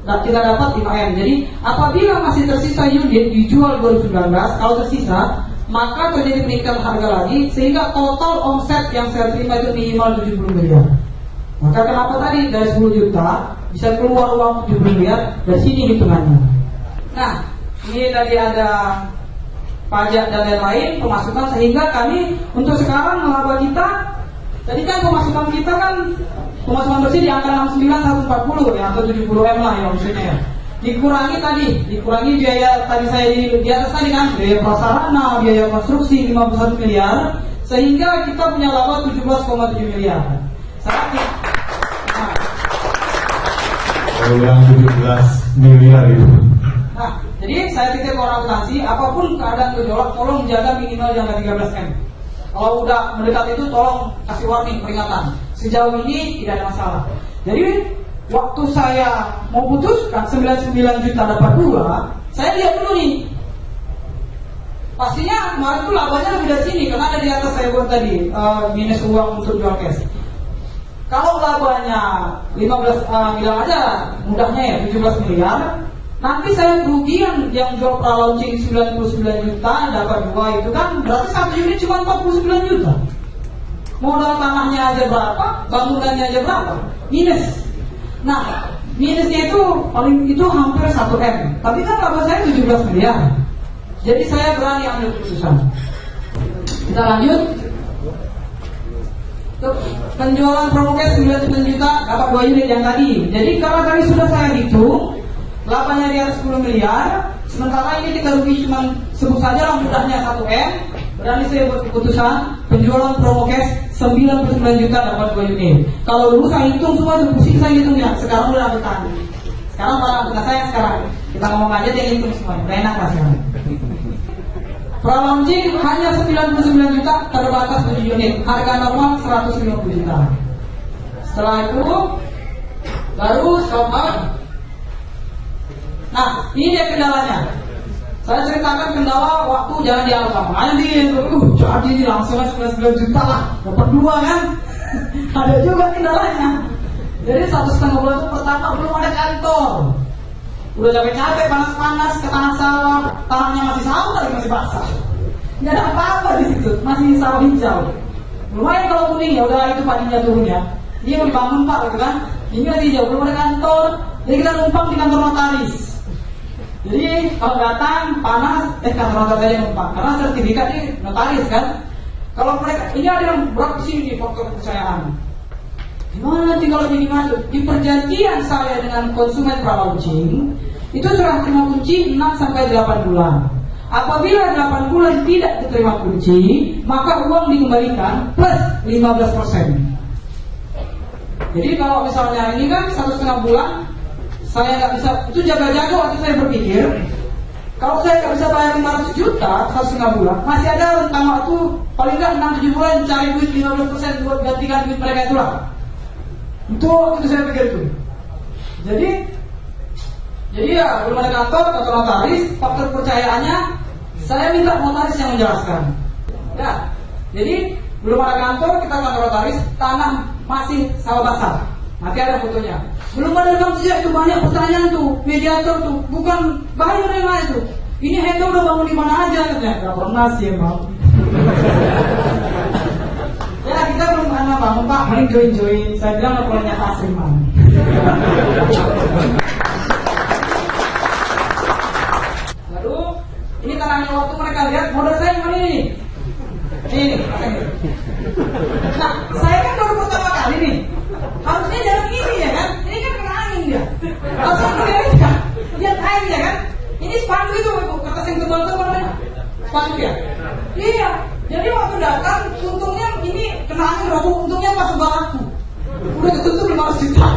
kita dapat 5M. Jadi apabila masih tersisa unit dijual 2019, kalau tersisa maka terjadi peningkatan harga lagi sehingga total omset yang saya terima itu minimal 70 miliar. Maka kenapa tadi dari 10 juta bisa keluar uang 70 miliar, dari sini hitungannya. Nah, ini tadi ada pajak dan lain-lain pemasukan sehingga kami untuk sekarang laba kita tadi kan pemasukan kita kan pemasukan bersih di angka 69 140 ya atau 70 M lah ya maksudnya ya. Dikurangi biaya tadi saya di atas tadi kan biaya prasarana, biaya konstruksi 51 miliar sehingga kita punya laba 17,7 miliar. Yang 17 miliar itu. Nah, jadi saya titip orang akuntansi, apapun keadaan gejolak, tolong jaga minimal jangan 13 M. Kalau udah mendekat itu, tolong kasih warning, peringatan. Sejauh ini tidak ada masalah. Jadi waktu saya mau putuskan 99 juta dapat 2, saya lihat dulu nih. Pastinya kemarin itu labanya lebih dari sini, karena ada di atas saya buat tadi minus uang untuk jual cash. Kalau labanya 15 bilang aja mudahnya ya 17 miliar, nanti saya kerugian yang jual pra-launching 99 juta dapat 2 itu kan berarti satu unit cuma 49 juta. Modal tanahnya aja berapa, bangunannya aja berapa, minus. Nah, minusnya itu paling itu hampir 1 M. Tapi kan laba saya 17 miliar. Jadi saya berani ambil keputusan. Kita lanjut. Penjualan promokes 99 juta dapat 2 unit yang tadi. Jadi kalau tadi sudah saya hitung labanya di atas 10 miliar, sementara ini kita rugi cuma sebut saja lah mudahnya 1 M. Berani saya buat keputusan penjualan promokes 99 juta dapat 2 unit. Kalau dulu saya hitung semua itu pusing saya hitungnya. Sekarang udah ambil tangan. Sekarang barang kita saya sekarang kita ngomong aja dia hitung semuanya. Udah enak lah sekarang. Pra-launching hanya 99 juta terbatas 7 unit. Harga normal 150 juta. Setelah itu baru stop out. Nah, ini dia kendalanya. Saya ceritakan kendala waktu jalan di Alfa. Jadi langsung 99 juta lah. Dapat 2 kan. Ada juga kendalanya. Jadi 1,5 bulan itu pertama belum ada kantor. Udah capek-capek, panas-panas ke tanah sawah, tanahnya masih sawah tapi masih basah. Nggak ada apa-apa di situ, masih sawah hijau. Lumayan kalau kuning ya udah itu padinya turun ya. Dia mau dibangun Pak, gitu kan? Ini masih hijau, belum ada kantor. Jadi kita numpang di kantor notaris. Jadi kalau datang panas, kantor notaris aja numpang. Karena sertifikat ini notaris kan. Kalau mereka ini ada yang berat di sini faktor kepercayaan. Gimana nanti kalau jadi masuk? Di perjanjian saya dengan konsumen pra-launching itu serah terima kunci 6 sampai 8 bulan. Apabila 8 bulan tidak diterima kunci, maka uang dikembalikan plus 15%. Jadi kalau misalnya ini kan 1,5 bulan, saya nggak bisa, itu jaga-jaga waktu saya berpikir, kalau saya nggak bisa bayar 500 juta 1,5 bulan, masih ada rentang waktu paling nggak 6-7 bulan cari duit 15% buat gantikan duit mereka itulah. Itu waktu itu saya pikir itu. Jadi ya belum ada kantor atau notaris, faktor percayaannya saya minta notaris yang menjelaskan. Ya, jadi belum ada kantor, kita kantor notaris, tanah masih sawah basah. Nanti ada fotonya. Belum ada rekam jejak itu banyak pertanyaan tuh, mediator tuh, bukan bayar yang lain tuh. Ini Hendo udah bangun di mana aja katanya. Gak pernah sih emang. Ya kita belum pernah bangun Pak, mending join. Saya bilang laporannya Pak Sriman. Ini tanahnya waktu mereka lihat modal saya yang mana ini? Ini. Nah, saya kan baru pertama kali nih. Harusnya jalan ini ya kan? Ini kan kena angin dia. Harusnya lihat air ya kan? Ini spanduk itu kertas yang tebal-tebal mana? Spanduk ya? Iya. Jadi waktu datang, untungnya ini kena angin roboh, untungnya pas sebelah aku. Udah ketutup 500 juta.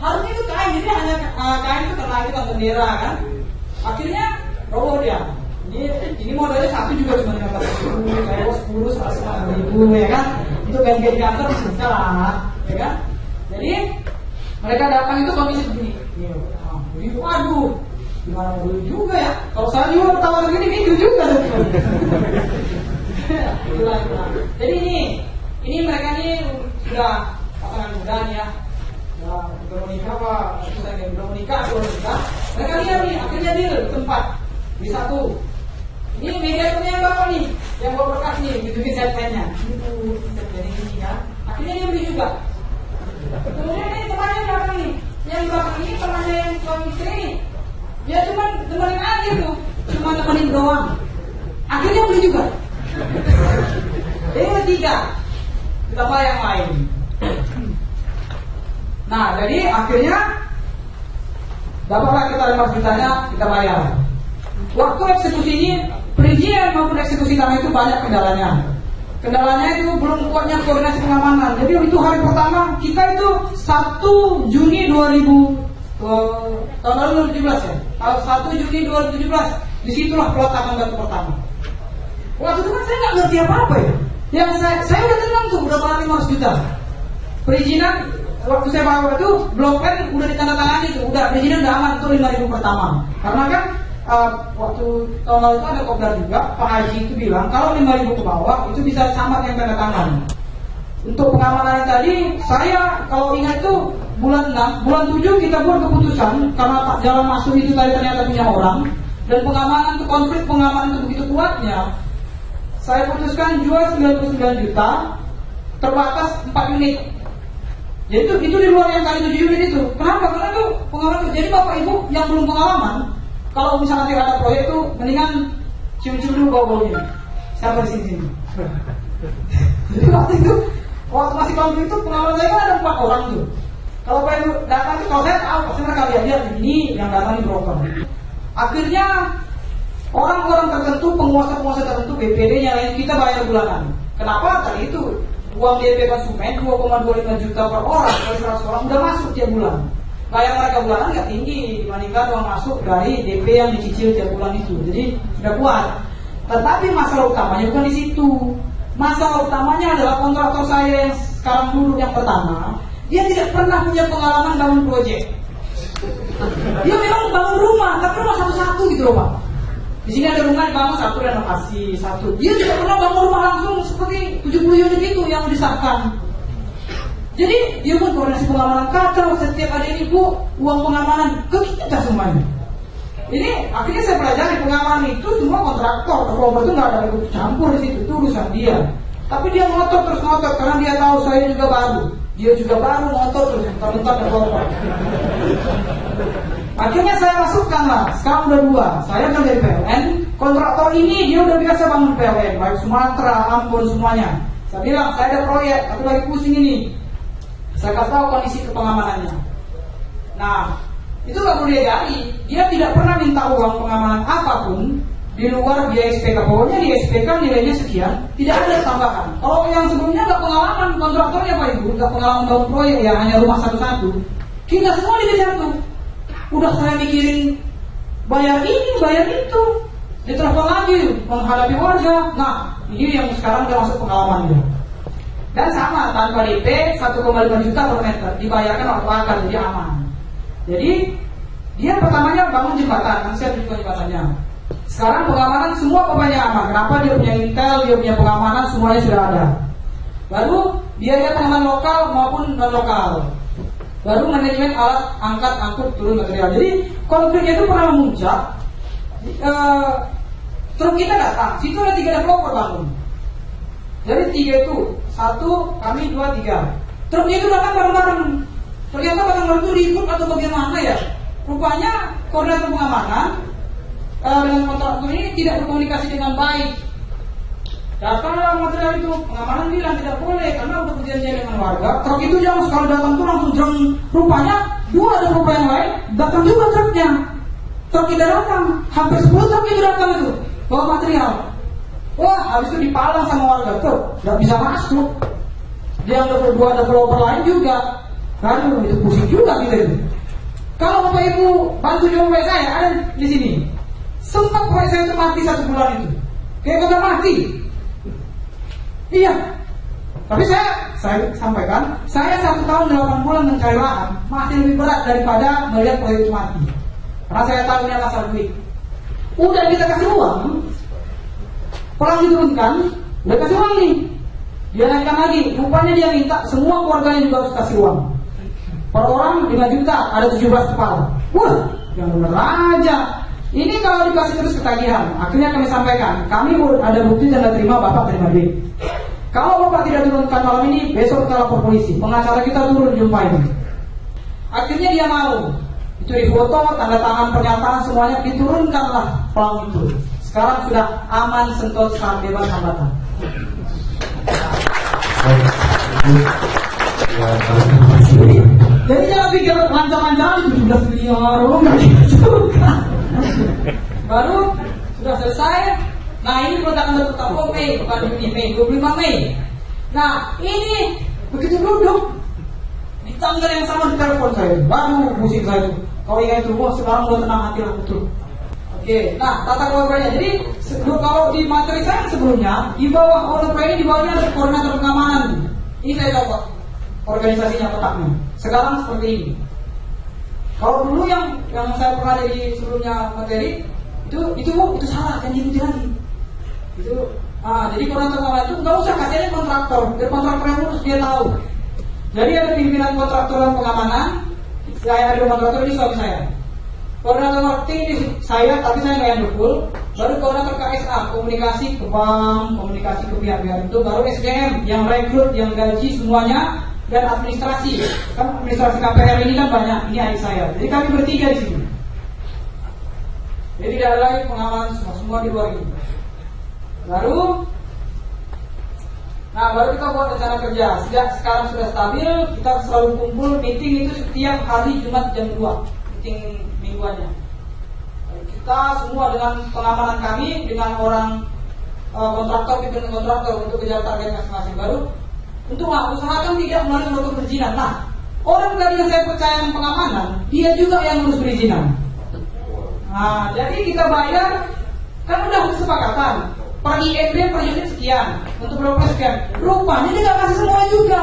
Harusnya itu kain, jadi hanya kain itu kena kita bendera kan. Akhirnya roboh dia. Ini modalnya satu juga cuma 15.000, kayak 10, 150.000 ya kan. Itu ganti kantor bisa lah, ya kan. Jadi mereka datang itu kondisi begini. Waduh, gimana dulu juga ya? Kalau saya juga tahu begini, itu juga. Jadi ini mereka ini sudah pasangan muda nih ya. Udah menikah apa? Saya belum menikah, belum menikah. Mereka lihat nih, akhirnya deal tempat di satu. Ini mediatornya yang bapak nih, yang bawa berkas nih, bikin setnya. Itu jadi ini ya. Akhirnya dia beli juga. Kemudian ini temannya berapa nih? Yang bapak ini temannya yang suami istri ini. Ya cuma temenin aja tuh, cuma temenin doang. Akhirnya beli juga. Ini tiga, ditambah yang lain. Nah, jadi akhirnya dapatlah kita 5 jutanya, kita bayar. Waktu eksekusi ini, perizinan maupun eksekusi tanah itu banyak kendalanya. Kendalanya itu belum kuatnya koordinasi pengamanan. Jadi itu hari pertama kita itu 1 Juni 2000 tahun lalu 2017 ya. 1 Juni 2017 disitulah peletakan batu pertama. Waktu itu kan saya nggak ngerti apa-apa ya. Yang saya udah tenang tuh, udah bayar 500 juta. Perizinan waktu saya bawa itu blok plan udah ditandatangani tuh, udah perizinan udah aman tuh 5.000 pertama. Karena kan waktu tahun lalu itu ada kopdar juga, Pak Haji itu bilang kalau 5.000 ke bawah itu bisa samar yang tanda tangan. Untuk pengamanan tadi, saya kalau ingat itu bulan 6, bulan 7 kita buat keputusan karena jalan masuk itu tadi ternyata punya orang dan pengamanan itu konflik pengamanan itu begitu kuatnya. Saya putuskan jual 99 juta terbatas 4 unit. Jadi itu di luar yang kali 7 unit itu. Kenapa? Karena itu pengalaman itu. Jadi Bapak Ibu yang belum pengalaman, kalau misalnya nanti ada proyek itu mendingan cium-cium dulu bau-baunya. Siapa di sini? Jadi waktu masih konflik itu pengalaman saya kan ada 4 orang tuh. Kalau Bapak Ibu datang itu kalau saya tahu pasti mereka lihat ini yang datang ini broker. Akhirnya orang-orang tertentu, penguasa-penguasa tertentu, BPD-nya lain kita bayar bulanan. Kenapa? Tadi itu uang DP konsumen 2,25 juta per orang, per 100 orang udah masuk tiap bulan. Bayar mereka bulanan nggak tinggi dibandingkan uang masuk dari DP yang dicicil tiap bulan itu. Jadi sudah kuat. Tetapi masalah utamanya bukan di situ. Masalah utamanya adalah kontraktor saya yang sekarang duduk yang pertama, dia tidak pernah punya pengalaman bangun proyek. Dia memang bangun rumah, tapi rumah satu-satu gitu loh Pak. Di sini ada rumah dibangun satu renovasi satu. Dia tidak pernah bangun rumah langsung seperti 70 unit itu yang disahkan. Jadi dia pun koordinasi pengamanan kacau setiap ada ini Bu, uang pengamanan ke kita semuanya. Ini akhirnya saya pelajari pengamanan itu semua kontraktor, developer itu nggak ada ikut campur di situ, itu urusan dia. Tapi dia ngotot terus ngotot karena dia tahu saya juga baru. Dia juga baru ngotot terus bentar-bentar developer. Akhirnya saya masukkan lah, sekarang udah 2. Saya kan dari PLN, kontraktor ini dia udah biasa bangun PLN, baik Sumatera, Ambon semuanya. Saya bilang, saya ada proyek, tapi lagi pusing ini. Saya kasih tahu kondisi kepengamanannya. Nah, itu gak perlu dia cari. Dia tidak pernah minta uang pengamanan apapun di luar biaya SPK. Pokoknya di SPK nilainya sekian, tidak ada tambahan. Kalau yang sebelumnya gak pengalaman, kontraktornya Pak Ibu, gak pengalaman bangun proyek, ya hanya rumah satu-satu. Kita semua dikejar tuh. Udah saya mikirin bayar ini, bayar itu, ditelepon lagi menghadapi warga. Nah, ini yang sekarang udah masuk pengalaman dia. Dan sama tanpa DP 1,5 juta per meter dibayarkan waktu akad, jadi aman. Jadi dia pertamanya bangun jembatan, nanti saya tunjukkan jembatannya. Sekarang pengamanan semua pokoknya aman. Kenapa? Dia punya intel, dia punya pengamanan, semuanya sudah ada. Baru biaya pengamanan lokal maupun non lokal. Baru manajemen alat angkat, angkut, turun material. Jadi konfliknya itu pernah memuncak. Truk kita datang, situ ada 3 developer bangun. Jadi 3 itu, 1, kami 2, 3. Truknya itu datang bareng-bareng. Ternyata bareng-bareng itu ribut atau bagaimana ya? Rupanya koordinator pengamanan dengan kontraktor ini tidak berkomunikasi dengan baik. Datanglah material itu, pengamanan bilang tidak boleh karena untuk perjanjian dengan warga. Truk itu jangan sekali datang tuh langsung jeng. Rupanya dua ada truk yang lain datang juga truknya. Truk tidak datang, hampir 10 truk itu datang itu bawa material. Wah, habis itu dipalang sama warga tuh, nggak bisa masuk. Dia ada developer lain juga. Aduh, itu pusing juga kita itu. Kalau Bapak Ibu bantu jomblo saya ada di sini. Sempat proyek saya itu mati 1 bulan itu. Kayak kata mati. Iya. Tapi saya sampaikan, saya 1 tahun 8 bulan mencari lahan masih lebih berat daripada melihat proyek itu mati. Karena saya tahu ini adalah masalah duit. Udah kita kasih uang, perang diturunkan, udah kasih uang nih. Dia naikkan lagi, rupanya dia minta semua keluarganya juga harus kasih uang. Per orang 5 juta, ada 17 kepala. Wah, yang bener aja. Ini kalau dikasih terus ketagihan, akhirnya kami sampaikan, kami ada bukti tanda terima, Bapak terima duit. Kalau Bapak tidak turunkan malam ini, besok kita lapor polisi. Pengacara kita turun jumpain. Akhirnya dia mau. Itu difoto, tanda tangan pernyataan semuanya diturunkanlah pelang itu. Sekarang sudah aman, sentosa, bebas hambatan. Jadi jangan pikir lancar-lancar 17 miliar, nggak gitu juga. Baru sudah selesai. Nah ini perdagangan bertukar Mei, bukan Juni, Mei, 25 Mei. Nah ini begitu duduk di tanggal yang sama di telepon saya, baru musik saya itu. Kalau ingat itu, wah sekarang udah tenang hati lah betul. Oke, nah tata kelolanya. Jadi kalau di materi saya sebelumnya di bawah order ini di bawahnya ada koordinator pengamanan. Ini saya coba organisasinya kotaknya. Sekarang seperti ini. Kalau dulu yang saya pernah jadi sebelumnya materi itu salah, jangan diikuti lagi. Jadi koordinator pengamanan itu nggak usah kasih aja kontraktor, biar kontraktor yang urus dia tahu. Jadi ada pimpinan kontraktor dan pengamanan. Saya ada kontraktor ini suami saya. Koordinator marketing ini saya, tapi saya nggak yang full. Baru koordinator KSA, komunikasi ke bank, komunikasi ke pihak-pihak itu. Baru SDM, yang rekrut, yang gaji semuanya, dan administrasi. Kan administrasi KPR ini kan banyak. Ini adik saya. Jadi kami bertiga di sini. Jadi tidak ada lagi pengamanan semua di luar ini. Baru kita buat rencana kerja. Sejak sekarang sudah stabil, kita selalu kumpul meeting itu setiap hari Jumat jam 2. Meeting mingguannya. Kita semua dengan pengamanan kami, dengan orang kontraktor, pimpinan kontraktor untuk kejar target masing-masing. Baru untuk usahakan tidak melalui protokol perizinan. Nah, orang tadi yang saya percaya dengan pengamanan, dia juga yang ngurus perizinan. Nah, jadi kita bayar, kan udah kesepakatan. Per IMB per unit sekian, untuk berapa sekian. Rupanya dia nggak kasih semua juga.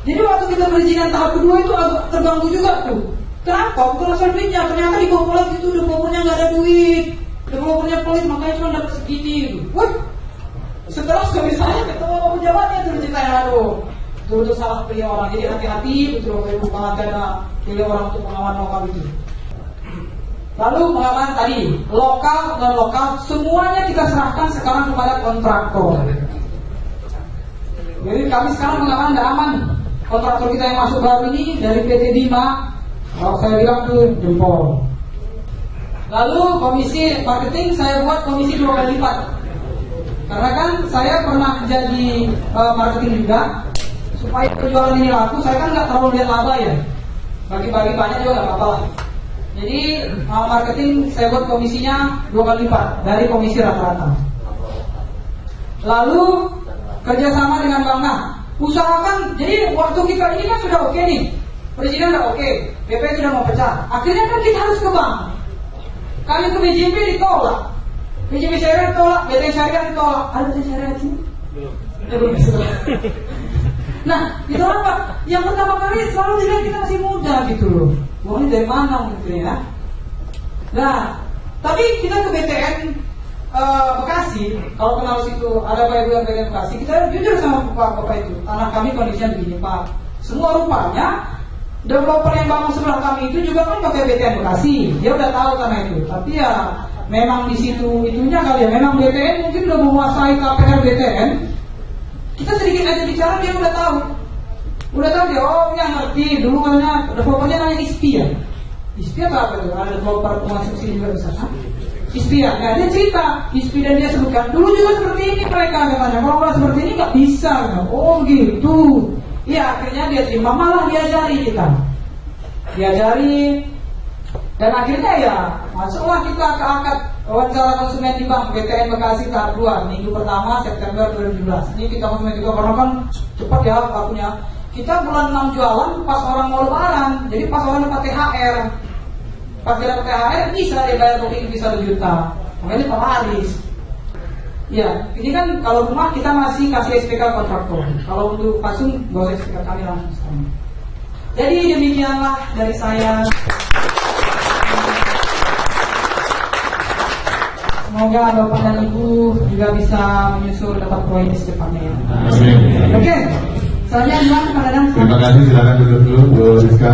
Jadi waktu kita perizinan tahap kedua itu agak terganggu juga tuh. Kenapa? Bukan asal duitnya, ternyata di bawah itu developernya nggak ada duit. Developernya pelit, makanya cuma dapat segini. Wah, setelah suami saya ketemu pejabatnya tuh ceritanya, aduh, betul salah pilih orang. Jadi hati-hati, betul ibu banget ada pilih orang untuk pengawasan lokal itu. Lalu pengamanan tadi, lokal dan lokal, semuanya kita serahkan sekarang kepada kontraktor. Jadi kami sekarang pengamanan tidak aman. Kontraktor kita yang masuk baru ini dari PT Bima, kalau saya bilang tuh jempol. Lalu komisi marketing saya buat komisi 2 kali lipat. Karena kan saya pernah jadi marketing juga. Supaya penjualan ini laku, saya kan nggak terlalu lihat laba ya. Bagi-bagi banyak juga nggak apa-apa lah. Jadi marketing saya buat komisinya 2 kali lipat dari komisi rata-rata. Lalu kerjasama dengan bank. Nah, usahakan. Jadi waktu kita ini kan sudah oke nih. Perizinan sudah oke, BP sudah mau pecah. Akhirnya kan kita harus ke bank. Kami ke BJB ditolak, BJB Syariah ditolak, BT Syariah ditolak. Ada BT Syariah sini? Belum. Nah, itu apa? Yang pertama kali selalu dilihat kita masih muda gitu loh. Wah, ini dari mana gitu ya? Nah, tapi kita ke BTN Bekasi, kalau kenal situ ada Pak Ibu yang BTN Bekasi, kita jujur sama Bapak itu. Tanah kami kondisinya begini Pak. Semua rupanya developer yang bangun sebelah kami itu juga kan pakai BTN Bekasi. Dia udah tahu karena itu. Tapi ya memang di situ itunya kali ya. Memang BTN mungkin udah menguasai KPR BTN. Kita sedikit aja bicara dia udah tahu. Udah tahu dia, oh yang ngerti. Dulu namanya developernya namanya ISPI ya. ISPI atau apa itu? Ada developer pengkonstruksi juga bisa. Ispia, nah dia cerita, Ispi dan dia sebutkan dulu juga seperti ini mereka katanya, kalau nggak seperti ini nggak bisa. Oh gitu, ya akhirnya dia terima, malah diajari kita, dan akhirnya ya masuklah kita ke akad wawancara konsumen di Bank BTN Bekasi tahap 2 minggu pertama September 2017. Ini kita konsumen juga karena kan cepat ya waktunya. Kita bulan 6 jualan pas orang mau lebaran, jadi pas orang dapat THR. Pas dia dapat THR bisa dia bayar booking bisa 2 juta. Makanya Pak Haris. Ya, ini kan kalau rumah kita masih kasih SPK kontraktor. Kalau untuk Fasum boleh SPK kami langsung. Jadi demikianlah dari saya. Semoga Bapak dan Ibu juga bisa menyusul dapat proyek di secepatnya ya. Oke. Selanjutnya Pak Dadang. Terima kasih, silakan duduk dulu Bu Rizka.